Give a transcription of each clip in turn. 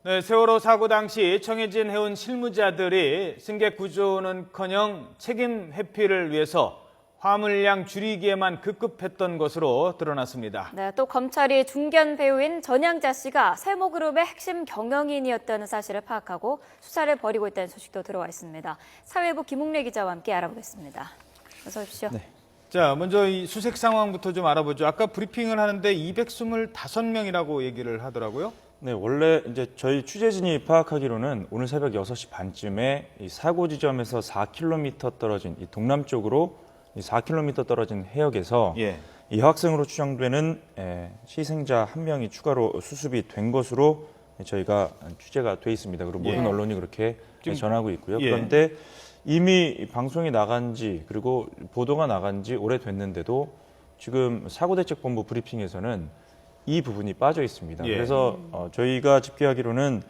네, 세월호 사고 당시 청해진 해운 실무자들이 승객 구조는커녕 책임 회피를 위해서 화물량 줄이기에만 급급했던 것으로 드러났습니다. 네, 또 검찰이 중견 배우인 전향자 씨가 세모그룹의 핵심 경영인이었다는 사실을 파악하고 수사를 벌이고 있다는 소식도 들어와 있습니다. 사회부 김웅래 기자와 함께 알아보겠습니다. 어서 오십시오. 네. 자, 먼저 이 수색 상황부터 좀 알아보죠. 아까 브리핑을 하는데 225명이라고 얘기를 하더라고요. 네, 원래 이제 저희 취재진이 파악하기로는 오늘 새벽 6시 반쯤에 이 사고 지점에서 4km 떨어진 이 동남쪽으로 이 4km 떨어진 해역에서 이 여학생으로 추정되는 희생자 한 명이 추가로 수습이 된 것으로 저희가 취재가 돼 있습니다. 그리고 모든 언론이 그렇게 전하고 있고요. 그런데 이미 방송이 나간 지 그리고 보도가 나간 지 오래됐는데도 지금 사고대책본부 브리핑에서는 이 부분이 빠져 있습니다. 그래서 저희가 집계하기로는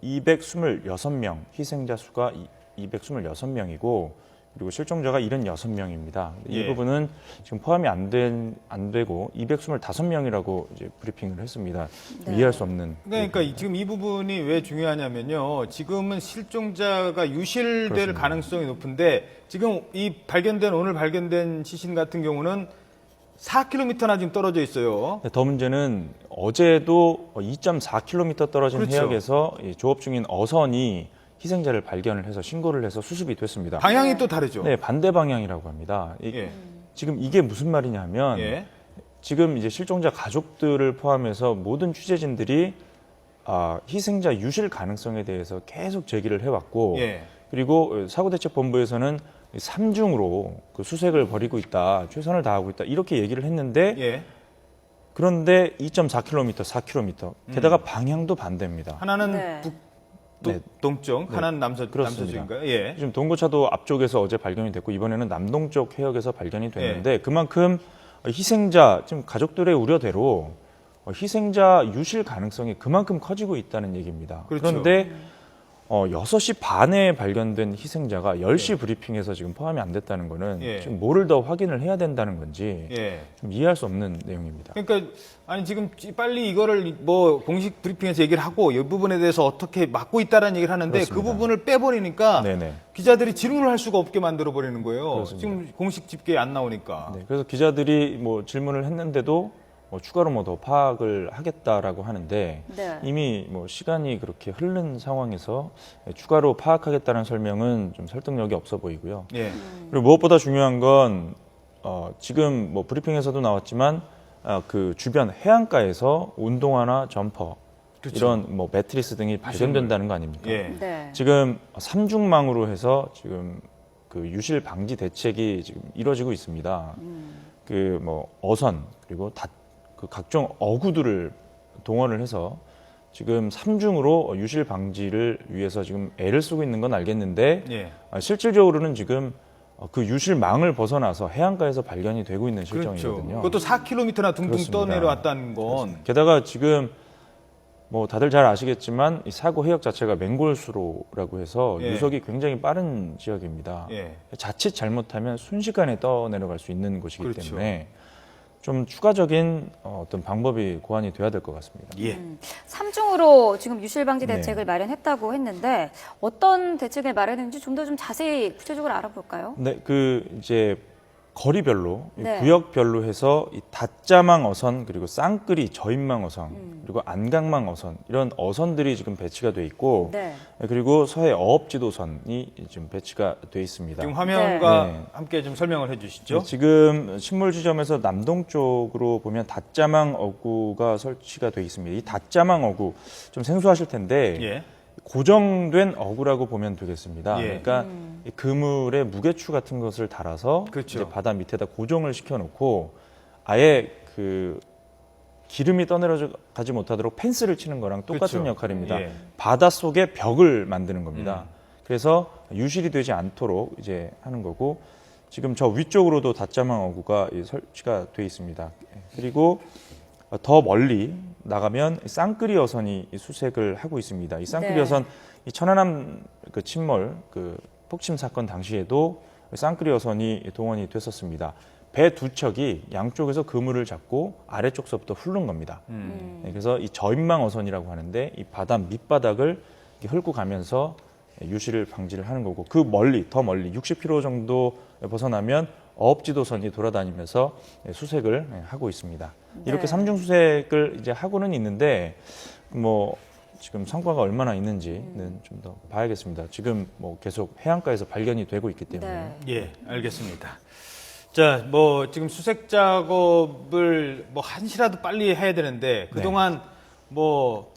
226명, 희생자 수가 226명이고 그리고 실종자가 76명입니다. 이 부분은 지금 포함이 안 되고 225명이라고 이제 브리핑을 했습니다. 이해할 수 없는. 그러니까 지금 이 부분이 왜 중요하냐면요. 지금은 실종자가 유실될 그렇습니다. 가능성이 높은데 지금 오늘 발견된 시신 같은 경우는 4km나 지금 떨어져 있어요. 더 문제는 어제도 2.4km 떨어진 해역에서 조업 중인 어선이 희생자를 발견을 해서 신고를 해서 수습이 됐습니다. 방향이 또 다르죠. 네, 반대 방향이라고 합니다. 지금 이게 무슨 말이냐면 지금 이제 실종자 가족들을 포함해서 모든 취재진들이 희생자 유실 가능성에 대해서 계속 제기를 해왔고 그리고 사고대책본부에서는 삼중으로 그 수색을 벌이고 있다, 최선을 다하고 있다 이렇게 얘기를 했는데 그런데 2.4km, 4km 게다가 방향도 반대입니다. 하나는 동쪽, 하나는 남서쪽인가요? 지금 동고차도 앞쪽에서 어제 발견이 됐고 이번에는 남동쪽 해역에서 발견이 됐는데 그만큼 희생자, 지금 가족들의 우려대로 희생자 유실 가능성이 그만큼 커지고 있다는 얘기입니다. 그런데 6시 반에 발견된 희생자가 10시 브리핑에서 지금 포함이 안 됐다는 거는 지금 뭐를 더 확인을 해야 된다는 건지 좀 이해할 수 없는 내용입니다. 그러니까 아니 지금 빨리 이거를 뭐 공식 브리핑에서 얘기를 하고 이 부분에 대해서 어떻게 막고 있다라는 얘기를 하는데 그렇습니다. 그 부분을 빼버리니까 기자들이 질문을 할 수가 없게 만들어 버리는 거예요. 그렇습니다. 지금 공식 집계에 안 나오니까. 그래서 기자들이 뭐 질문을 했는데도 추가로 뭐 더 파악을 하겠다라고 하는데 이미 뭐 시간이 그렇게 흐른 상황에서 추가로 파악하겠다는 설명은 좀 설득력이 없어 보이고요. 그리고 무엇보다 중요한 건 지금 뭐 브리핑에서도 나왔지만 그 주변 해안가에서 운동화나 점퍼 이런 뭐 매트리스 등이 발견된다는 거 아닙니까? 지금 삼중망으로 해서 지금 그 유실 방지 대책이 지금 이루어지고 있습니다. 그 뭐 어선 그리고 그 각종 어구들을 동원을 해서 지금 삼중으로 유실 방지를 위해서 지금 애를 쓰고 있는 건 알겠는데 실질적으로는 지금 그 유실망을 벗어나서 해안가에서 발견이 되고 있는 실정이거든요. 그것도 4km나 둥둥 떠내려왔다는 건. 게다가 지금 뭐 다들 잘 아시겠지만 이 사고 해역 자체가 맹골수로라고 해서 유속이 굉장히 빠른 지역입니다. 자칫 잘못하면 순식간에 떠내려갈 수 있는 곳이기 때문에 좀 추가적인 어떤 방법이 고안이 돼야 될 것 같습니다. 삼중으로 지금 유실 방지 대책을 마련했다고 했는데 어떤 대책을 마련했는지 좀 더 자세히 구체적으로 알아볼까요? 네, 그 이제 거리별로 구역별로 해서 이 닷자망 어선 그리고 쌍끌이 저인망 어선 그리고 안강망 어선 이런 어선들이 지금 배치가 돼 있고 그리고 서해 어업지도선이 지금 배치가 돼 있습니다. 지금 화면과 함께 좀 설명을 해주시죠. 지금 신물 지점에서 남동쪽으로 보면 닷자망 어구가 설치가 돼 있습니다. 이 닷자망 어구 좀 생소하실 텐데. 고정된 어구라고 보면 되겠습니다. 그러니까 그물에 무게추 같은 것을 달아서 이제 바다 밑에다 고정을 시켜놓고 아예 그 기름이 떠내려가지 못하도록 펜스를 치는 거랑 똑같은 역할입니다. 바다 속에 벽을 만드는 겁니다. 그래서 유실이 되지 않도록 이제 하는 거고 지금 저 위쪽으로도 닷자망 어구가 설치가 돼 있습니다. 그리고 더 멀리 나가면 쌍끌이 어선이 수색을 하고 있습니다. 이 쌍끌이 어선, 이 천안함 그 침몰 그 폭침 사건 당시에도 쌍끌이 어선이 동원이 됐었습니다. 배 두 척이 양쪽에서 그물을 잡고 아래쪽서부터 훑는 겁니다. 그래서 이 저인망 어선이라고 하는데 이 바다 밑바닥을 이렇게 훑고 가면서 유실을 방지를 하는 거고, 그 멀리, 더 멀리 60km 정도 벗어나면 어업지도선이 돌아다니면서 수색을 하고 있습니다. 이렇게 네. 삼중 수색을 이제 하고는 있는데 뭐 지금 성과가 얼마나 있는지는 좀 더 봐야겠습니다. 지금 뭐 계속 해안가에서 발견이 되고 있기 때문에. 네. 예, 알겠습니다. 자, 뭐 지금 수색 작업을 뭐 한시라도 빨리 해야 되는데 그동안 뭐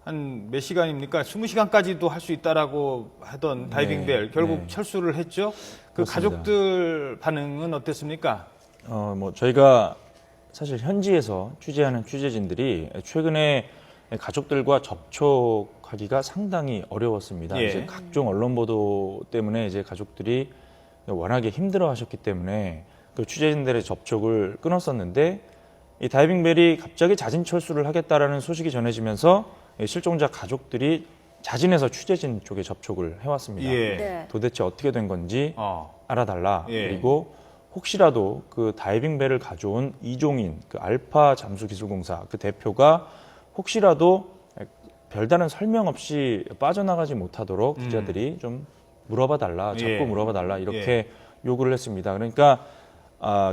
한 몇 시간입니까? 20시간까지도 할 수 있다라고 하던 다이빙벨 결국 네. 철수를 했죠. 그 그렇습니다. 가족들 반응은 어땠습니까? 뭐 저희가 사실 현지에서 취재하는 취재진들이 최근에 가족들과 접촉하기가 상당히 어려웠습니다. 예. 이제 각종 언론 보도 때문에 이제 가족들이 워낙에 힘들어하셨기 때문에 그 취재진들의 접촉을 끊었었는데, 이 다이빙벨이 갑자기 자진 철수를 하겠다라는 소식이 전해지면서 실종자 가족들이 자진해서 취재진 쪽에 접촉을 해왔습니다. 예. 네. 도대체 어떻게 된 건지 알아달라. 예. 그리고 혹시라도 그 다이빙벨을 가져온 이종인 그 알파 잠수기술공사 그 대표가 혹시라도 별다른 설명 없이 빠져나가지 못하도록 기자들이 좀 물어봐 달라, 자꾸 예. 물어봐 달라 이렇게 요구를 했습니다. 그러니까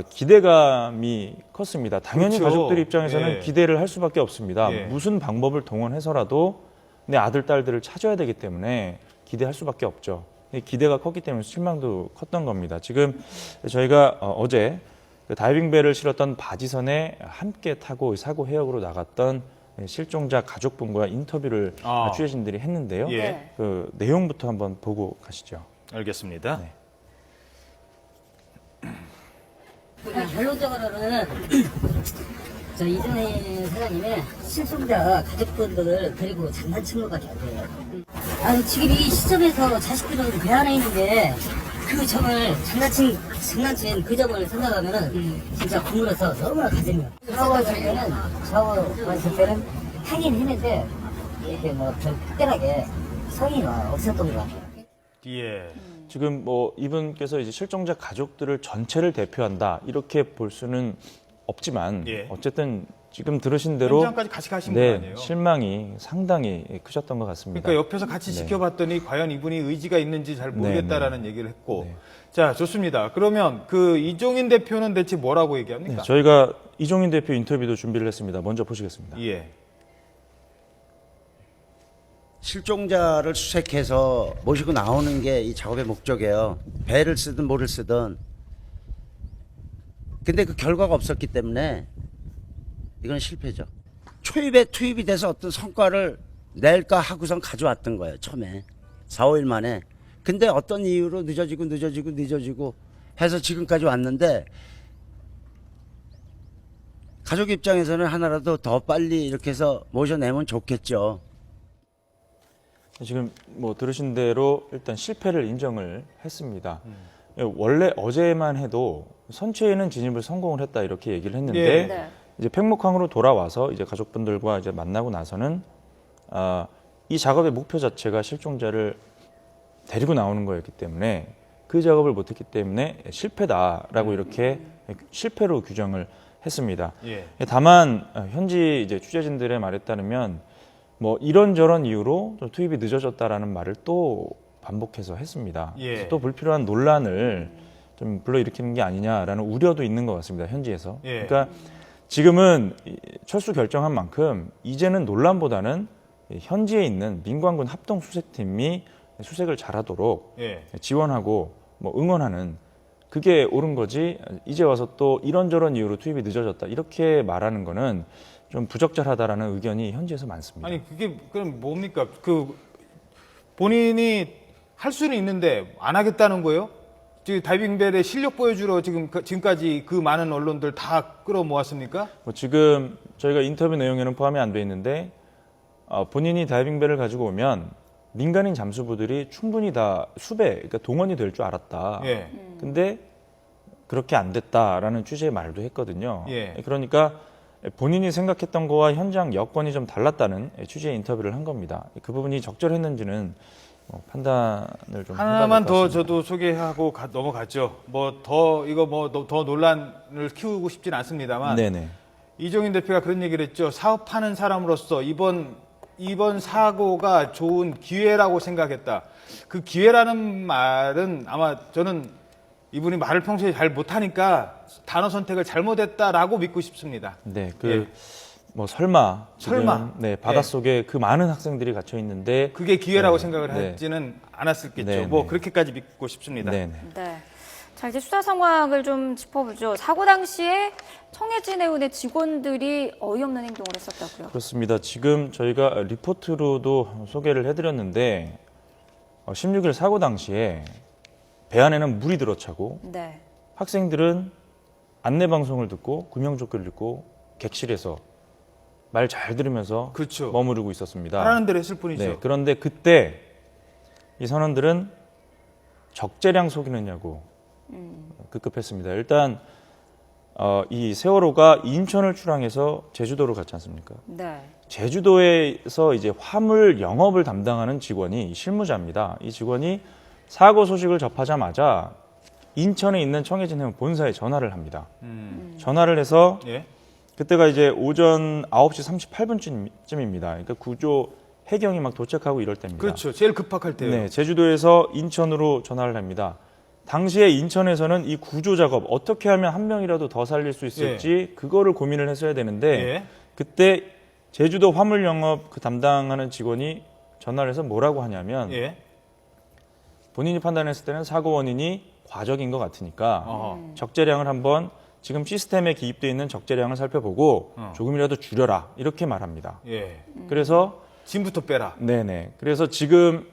기대감이 컸습니다. 당연히 그렇죠. 가족들 입장에서는 예. 기대를 할 수밖에 없습니다. 예. 무슨 방법을 동원해서라도 내 아들, 딸들을 찾아야 되기 때문에 기대할 수밖에 없죠. 기대가 컸기 때문에 실망도 컸던 겁니다. 지금 저희가 어제 그 다이빙벨을 실었던 바지선에 함께 타고 사고 해역으로 나갔던 실종자 가족분과 인터뷰를 취재진들이 했는데요. 예. 네. 그 내용부터 한번 보고 가시죠. 알겠습니다. 네. 결론적으로는 저 이준희 사장님의 실종자 가족분들을 데리고 장난친 것 같아요. 아니 지금 이 시점에서 자식들은 배 안에 있는데 그 점을 장난친 그 점을 생각하면은 진짜 국물에서 너무나 가슴이요. 저 봤을 때는 하긴 했는데 이렇게 뭐 특별하게 성의가 없었던 것 같아요. 예. 지금 뭐 이분께서 이제 실종자 가족들을 전체를 대표한다 이렇게 볼 수는 없지만 예. 어쨌든 지금 들으신 대로 현장까지 같이 가신 거 아니에요? 실망이 상당히 크셨던 것 같습니다. 그러니까 옆에서 같이 네. 지켜봤더니 과연 이분이 의지가 있는지 잘 모르겠다라는 얘기를 했고. 네. 자, 좋습니다. 그러면 그 이종인 대표는 대체 뭐라고 얘기합니까? 네, 저희가 이종인 대표 인터뷰도 준비를 했습니다. 먼저 보시겠습니다. 예. 실종자를 수색해서 모시고 나오는 게 이 작업의 목적이에요. 배를 쓰든 뭐를 쓰든. 근데 그 결과가 없었기 때문에 이건 실패죠. 초입에 투입이 돼서 어떤 성과를 낼까 하고선 가져왔던 거예요. 처음에 4, 5일 만에. 근데 어떤 이유로 늦어지고 해서 지금까지 왔는데, 가족 입장에서는 하나라도 더 빨리 이렇게 해서 모셔내면 좋겠죠. 지금 뭐 들으신 대로 일단 실패를 인정을 했습니다. 원래 어제만 해도 선체에는 진입을 성공을 했다 이렇게 얘기를 했는데 예. 네. 이제 팽목항으로 돌아와서 이제 가족분들과 이제 만나고 나서는 이 작업의 목표 자체가 실종자를 데리고 나오는 거였기 때문에 그 작업을 못했기 때문에 실패다라고 이렇게 실패로 규정을 했습니다. 예. 다만 현지 이제 취재진들의 말에 따르면 뭐 이런저런 이유로 좀 투입이 늦어졌다라는 말을 또 반복해서 했습니다. 예. 그래서 또 불필요한 논란을 좀 불러일으키는 게 아니냐라는 우려도 있는 것 같습니다. 현지에서. 예. 그러니까 지금은 철수 결정한 만큼 이제는 논란보다는 현지에 있는 민관군 합동 수색팀이 수색을 잘하도록 예. 지원하고 뭐 응원하는 그게 옳은 거지. 이제 와서 또 이런저런 이유로 투입이 늦어졌다 이렇게 말하는 거는 좀 부적절하다라는 의견이 현지에서 많습니다. 아니, 그게 그럼 뭡니까? 그 본인이 할 수는 있는데 안 하겠다는 거예요? 지금 다이빙벨의 실력 보여주러 지금까지 그 많은 언론들 다 끌어모았습니까? 뭐 지금 저희가 인터뷰 내용에는 포함이 안 돼 있는데 본인이 다이빙벨을 가지고 오면 민간인 잠수부들이 충분히 다 수배, 그러니까 동원이 될 줄 알았다. 예. 근데 그렇게 안 됐다라는 취지의 말도 했거든요. 예. 그러니까 본인이 생각했던 거와 현장 여건이 좀 달랐다는 취지의 인터뷰를 한 겁니다. 그 부분이 적절했는지는 판단을 좀 하나만 해봐야 될 것 더 같습니다. 저도 소개하고 넘어가죠. 뭐 더 논란을 키우고 싶진 않습니다만 네네. 이종인 대표가 그런 얘기를 했죠. 사업하는 사람으로서 이번 사고가 좋은 기회라고 생각했다. 그 기회라는 말은 아마 저는 이분이 말을 평소에 잘 못하니까 단어 선택을 잘못했다라고 믿고 싶습니다. 네, 예. 뭐 설마 예. 바닷속에 그 많은 학생들이 갇혀 있는데 그게 기회라고 네, 생각을 네. 하지는 않았을겠죠. 네, 뭐 네. 그렇게까지 믿고 싶습니다. 네네. 네. 자, 이제 수사 상황을 좀 짚어보죠. 사고 당시에 청해진 해운의 직원들이 어이없는 행동을 했었다고요. 그렇습니다. 지금 저희가 리포트로도 소개를 해드렸는데 16일 사고 당시에 배 안에는 물이 들어차고 네. 학생들은 안내 방송을 듣고 구명조끼를 입고 객실에서 말 잘 들으면서 그렇죠. 머무르고 있었습니다. 하라는 대로 했을 뿐이죠. 네, 그런데 그때 이 선원들은 적재량 속이느냐고 급급했습니다. 일단 이 세월호가 인천을 출항해서 제주도로 갔지 않습니까? 네. 제주도에서 이제 화물 영업을 담당하는 직원이 실무자입니다. 이 직원이 사고 소식을 접하자마자 인천에 있는 청해진 해운 본사에 전화를 합니다. 전화를 해서 예. 그때가 이제 오전 9시 38분쯤입니다. 그러니까 구조 해경이 막 도착하고 이럴 때입니다. 그렇죠. 제일 급박할 때요. 네, 제주도에서 인천으로 전화를 합니다. 당시에 인천에서는 이 구조 작업 어떻게 하면 한 명이라도 더 살릴 수 있을지 그거를 고민을 했어야 되는데 예. 그때 제주도 화물 영업 그 담당하는 직원이 전화를 해서 뭐라고 하냐면 예. 본인이 판단했을 때는 사고 원인이 과적인 것 같으니까 어허. 적재량을 한번 지금 시스템에 기입되어 있는 적재량을 살펴보고 조금이라도 줄여라 이렇게 말합니다. 예. 그래서 짐부터 빼라. 네네. 그래서 지금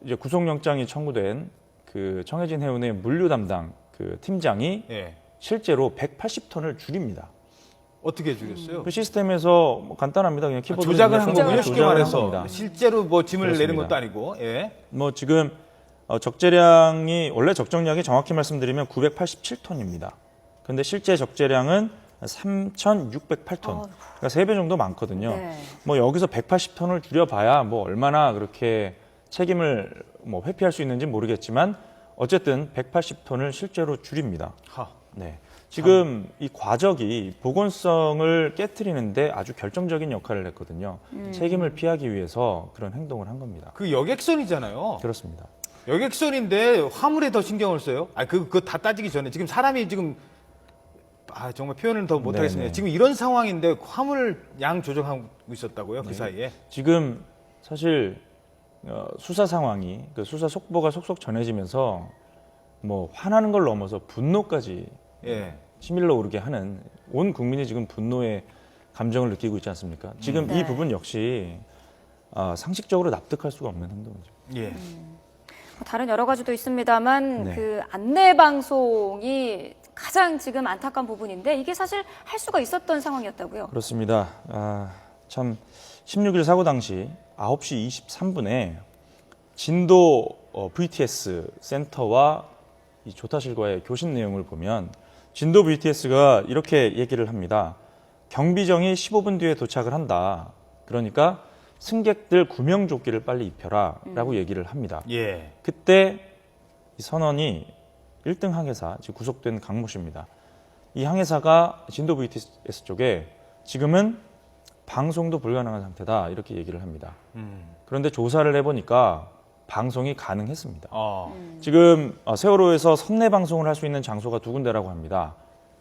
이제 구속영장이 청구된 그 청해진 해운의 물류 담당 그 팀장이 예. 실제로 180톤을 줄입니다. 어떻게 줄였어요? 그 시스템에서 뭐 간단합니다. 그냥 키보드 조작을 한 거군요. 쉽게 조작을 한 말해서 겁니다. 실제로 뭐 짐을 내는 그렇습니다. 것도 아니고. 예. 뭐 지금 적재량이 원래 적정량이 정확히 말씀드리면 987톤입니다. 근데 실제 적재량은 3,608톤. 그러니까 3배 정도 많거든요. 네. 뭐 여기서 180톤을 줄여봐야 뭐 얼마나 그렇게 책임을 뭐 회피할 수 있는지 모르겠지만 어쨌든 180톤을 실제로 줄입니다. 하. 네. 지금 이 과적이 보건성을 깨트리는데 아주 결정적인 역할을 했거든요. 책임을 피하기 위해서 그런 행동을 한 겁니다. 그 여객선이잖아요. 그렇습니다. 여객선인데 화물에 더 신경을 써요? 아, 그거 다 따지기 전에 지금 사람이 지금 정말 표현을 더 못하겠습니다. 네네. 지금 이런 상황인데 화물 양 조정하고 있었다고요? 그 사이에? 지금 사실 수사 상황이 그 수사 속보가 속속 전해지면서 뭐 화나는 걸 넘어서 분노까지 예. 치밀러 오르게 하는 온 국민이 지금 분노의 감정을 느끼고 있지 않습니까? 지금 네. 이 부분 역시 상식적으로 납득할 수가 없는 행동이죠. 예. 뭐 다른 여러 가지도 있습니다만 네. 그 안내 방송이 가장 지금 안타까운 부분인데 이게 사실 할 수가 있었던 상황이었다고요. 그렇습니다. 참 16일 사고 당시 9시 23분에 진도 VTS 센터와 이 조타실과의 교신 내용을 보면 진도 VTS가 이렇게 얘기를 합니다. 경비정이 15분 뒤에 도착을 한다. 그러니까 승객들 구명조끼를 빨리 입혀라 라고 얘기를 합니다. 예. 그때 이 선원이 1등 항해사, 지금 구속된 강모 씨입니다. 이 항해사가 진도 VTS 쪽에 지금은 방송도 불가능한 상태다 이렇게 얘기를 합니다. 그런데 조사를 해보니까 방송이 가능했습니다. 지금 세월호에서 선내 방송을 할 수 있는 장소가 두 군데라고 합니다.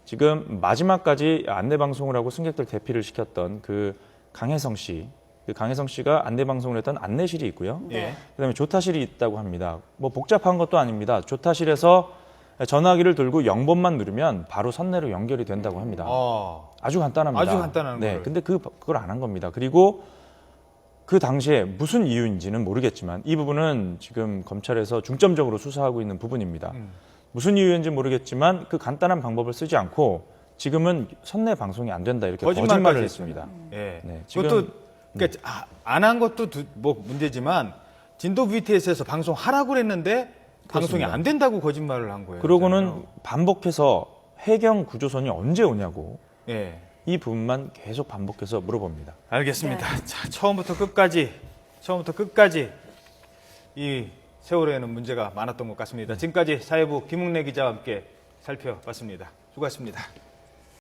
지금 마지막까지 안내 방송을 하고 승객들 대피를 시켰던 그 강혜성 씨, 그 강혜성 씨가 안내 방송을 했던 안내실이 있고요. 예. 그다음에 조타실이 있다고 합니다. 뭐 복잡한 것도 아닙니다. 조타실에서 전화기를 들고 0번만 누르면 바로 선내로 연결이 된다고 합니다. 아주 간단합니다. 아주 간단한 네, 거를. 근데 그걸 안 한 겁니다. 그리고 그 당시에 무슨 이유인지는 모르겠지만 이 부분은 지금 검찰에서 중점적으로 수사하고 있는 부분입니다. 무슨 이유인지 모르겠지만 그 간단한 방법을 쓰지 않고 지금은 선내 방송이 안 된다 이렇게 거짓말까지 거짓말을 했습니다. 했습니다. 예. 네, 그것도 그러니까 안 한 것도 뭐 문제지만 진도 VTS에서 방송하라고 그랬는데 방송이 그렇습니다. 안 된다고 거짓말을 한 거예요. 그러고는 반복해서 해경 구조선이 언제 오냐고 예. 이 부분만 계속 반복해서 물어봅니다. 알겠습니다. 자, 처음부터 끝까지 이 세월호에는 문제가 많았던 것 같습니다. 지금까지 사회부 김웅래 기자와 함께 살펴봤습니다. 수고하셨습니다.